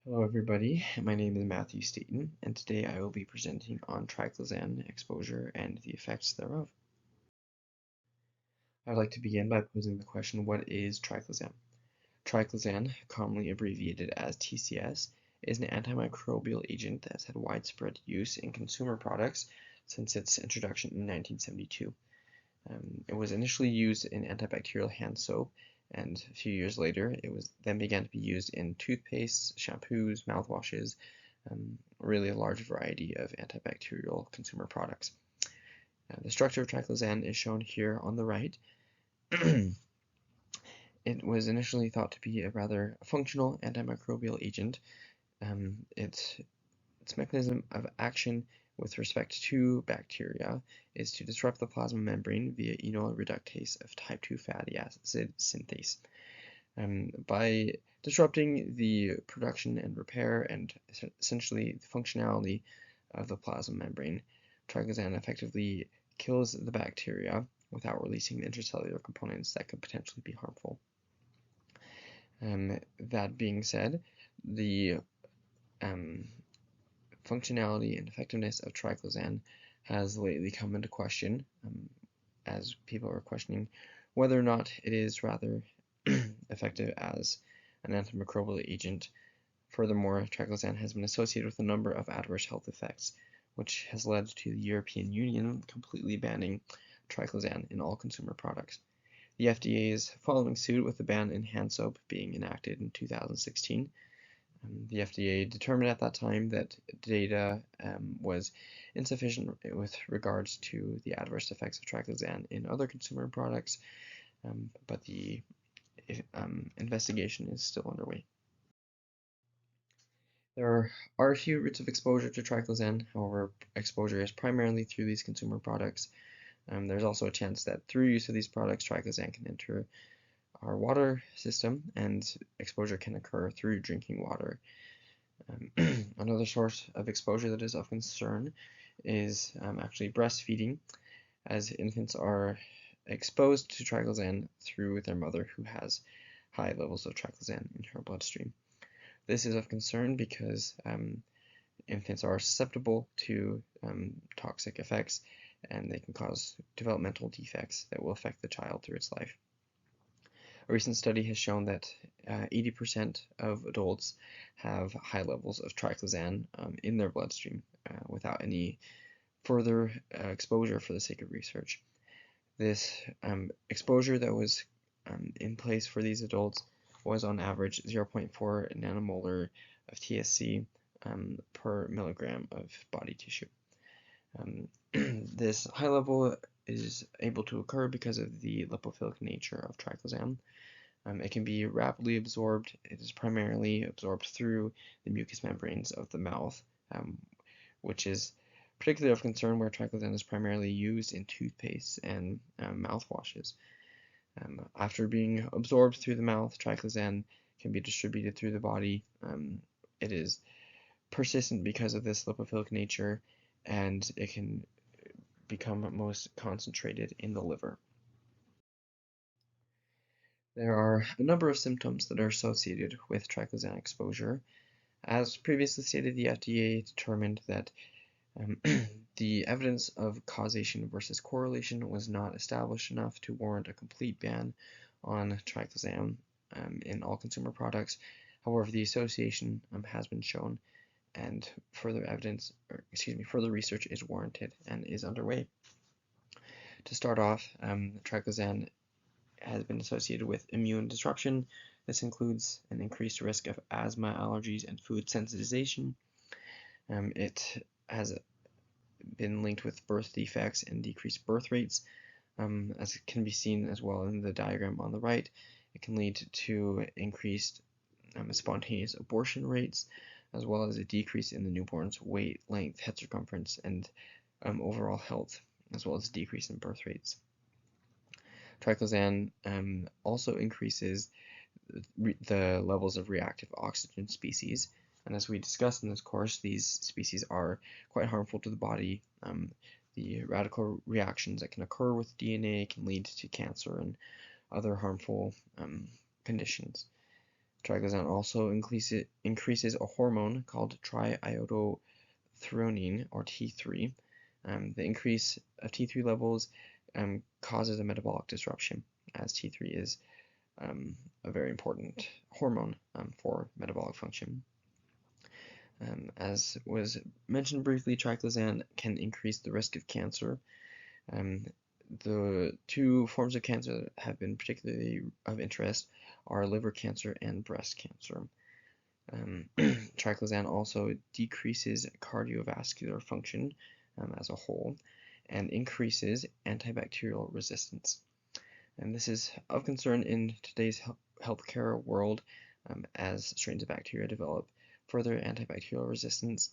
Hello everybody, my name is Matthew Staten, and today I will be presenting on triclosan exposure and the effects thereof. I'd like to begin by posing the question, what is triclosan? Triclosan, commonly abbreviated as TCS, is an antimicrobial agent that has had widespread use in consumer products since its introduction in 1972. It was initially used in antibacterial hand soap, and a few years later it then began to be used in toothpastes, shampoos, mouthwashes, really a large variety of antibacterial consumer products. The structure of triclosan is shown here on the right. It was initially thought to be a rather functional antimicrobial agent. Its mechanism of action with respect to bacteria is to disrupt the plasma membrane via enol reductase of type 2 fatty acid synthase. By disrupting the production and repair and essentially the functionality of the plasma membrane, triclosan effectively kills the bacteria without releasing the intracellular components that could potentially be harmful. That being said, the functionality and effectiveness of triclosan has lately come into question, as people are questioning whether or not it is rather effective as an antimicrobial agent. Furthermore, triclosan has been associated with a number of adverse health effects, which has led to the European Union completely banning triclosan in all consumer products. The FDA is following suit with the ban in hand soap being enacted in 2016. The FDA determined at that time that data was insufficient with regards to the adverse effects of triclosan in other consumer products, but the investigation is still underway. There are a few routes of exposure to triclosan, however, exposure is primarily through these consumer products. There's also a chance that through use of these products, triclosan can enter our water system, and exposure can occur through drinking water. Another source of exposure that is of concern is actually breastfeeding, as infants are exposed to triclosan through their mother who has high levels of triclosan in her bloodstream. This is of concern because infants are susceptible to toxic effects, and they can cause developmental defects that will affect the child through its life. A recent study has shown that 80% of adults have high levels of triclosan in their bloodstream without any further exposure for the sake of research. This exposure that was in place for these adults was on average 0.4 nanomolar of TSC per milligram of body tissue. This high level is able to occur because of the lipophilic nature of triclosan. It can be rapidly absorbed. It is primarily absorbed through the mucous membranes of the mouth, which is particularly of concern where triclosan is primarily used in toothpaste and mouthwashes. After being absorbed through the mouth, triclosan can be distributed through the body. It is persistent because of this lipophilic nature, and it can become most concentrated in the liver. There are a number of symptoms that are associated with triclosan exposure. As previously stated, the FDA determined that the evidence of causation versus correlation was not established enough to warrant a complete ban on triclosan in all consumer products. However, the association has been shown, and further research is warranted and is underway. To start off, triclosan has been associated with immune disruption. This includes an increased risk of asthma, allergies, and food sensitization. It has been linked with birth defects and decreased birth rates, as can be seen as well in the diagram on the right. It can lead to increased spontaneous abortion rates, as well as a decrease in the newborn's weight, length, head circumference, and overall health, as well as a decrease in birth rates. Triclosan also increases the levels of reactive oxygen species, and as we discussed in this course, these species are quite harmful to the body. The radical reactions that can occur with DNA can lead to cancer and other harmful conditions. Triclosan also increases a hormone called triiodothyronine, or T3. The increase of T3 levels causes a metabolic disruption, as T3 is a very important hormone for metabolic function. As was mentioned briefly, triclosan can increase the risk of cancer. The two forms of cancer that have been particularly of interest are liver cancer and breast cancer. Triclosan also decreases cardiovascular function as a whole and increases antibacterial resistance. And this is of concern in today's healthcare world as strains of bacteria develop further antibacterial resistance.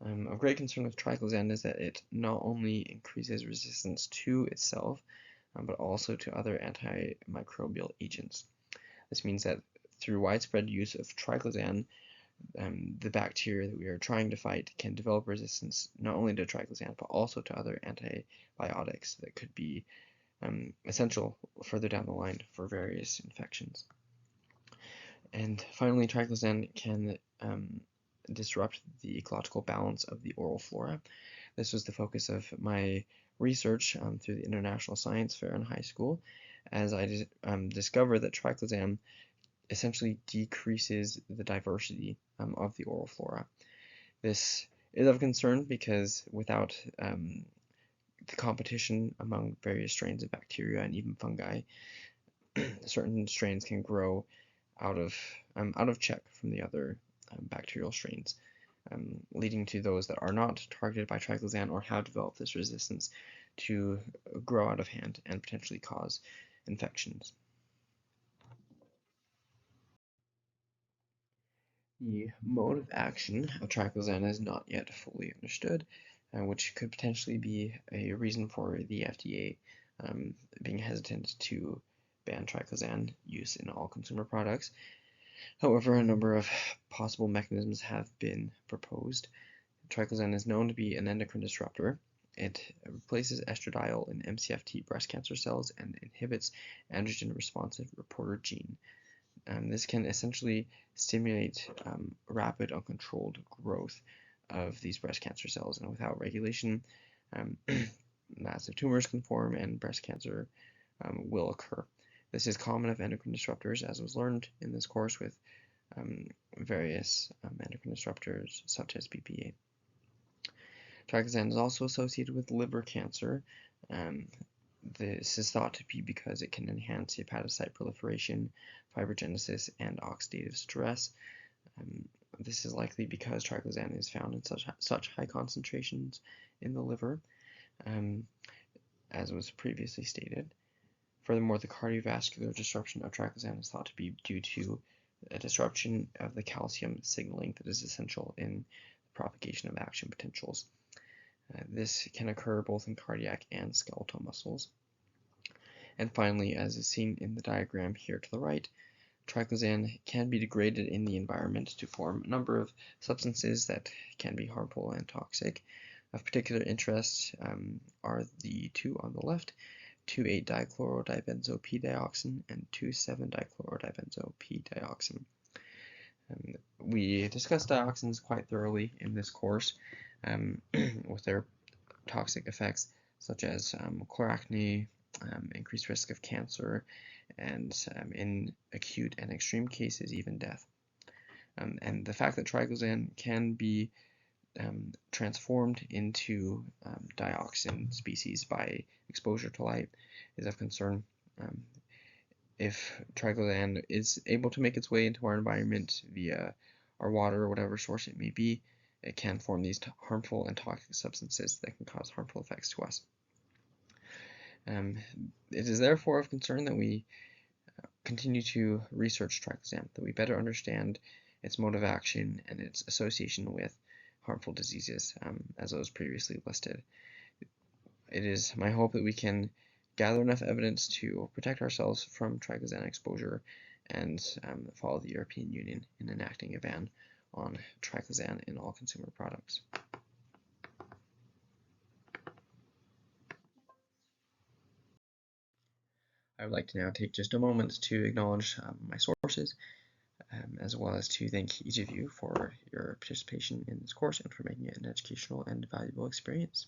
Of great concern with triclosan is that it not only increases resistance to itself, but also to other antimicrobial agents. This means that through widespread use of triclosan, the bacteria that we are trying to fight can develop resistance not only to triclosan, but also to other antibiotics that could be essential further down the line for various infections. And finally, triclosan can disrupt the ecological balance of the oral flora. This was the focus of my research through the International Science Fair in high school, as I discovered that triclosan essentially decreases the diversity of the oral flora. This is of concern because without the competition among various strains of bacteria and even fungi, certain strains can grow out of check from the other bacterial strains, leading to those that are not targeted by triclosan or have developed this resistance to grow out of hand and potentially cause infections. The mode of action of triclosan is not yet fully understood, which could potentially be a reason for the FDA being hesitant to ban triclosan use in all consumer products. However, a number of possible mechanisms have been proposed. Triclosan is known to be an endocrine disruptor. It replaces estradiol in MCF-T breast cancer cells and inhibits androgen-responsive reporter gene. This can essentially stimulate rapid, uncontrolled growth of these breast cancer cells, and without regulation, massive tumors can form and breast cancer will occur. This is common of endocrine disruptors, as was learned in this course with various endocrine disruptors such as BPA. Triclosan is also associated with liver cancer. This is thought to be because it can enhance hepatocyte proliferation, fibrogenesis, and oxidative stress. This is likely because triclosan is found in such high concentrations in the liver, as was previously stated. Furthermore, the cardiovascular disruption of triclosan is thought to be due to a disruption of the calcium signaling that is essential in the propagation of action potentials. This can occur both in cardiac and skeletal muscles. And finally, as is seen in the diagram here to the right, triclosan can be degraded in the environment to form a number of substances that can be harmful and toxic. Of particular interest are the two on the left, 2,8-dichlorodibenzo-P-dioxin and 2,7-dichlorodibenzo-P-dioxin. We discussed dioxins quite thoroughly in this course with their toxic effects such as chloracne, increased risk of cancer, and in acute and extreme cases, even death. And the fact that triclosan can be transformed into dioxin species by exposure to light is of concern. If triclosan is able to make its way into our environment via our water or whatever source it may be, it can form these harmful and toxic substances that can cause harmful effects to us. It is therefore of concern that we continue to research triclosan, that we better understand its mode of action and its association with harmful diseases, as those previously listed. It is my hope that we can gather enough evidence to protect ourselves from triclosan exposure and follow the European Union in enacting a ban on triclosan in all consumer products. I would like to now take just a moment to acknowledge my sources. as well as to thank each of you for your participation in this course and for making it an educational and valuable experience.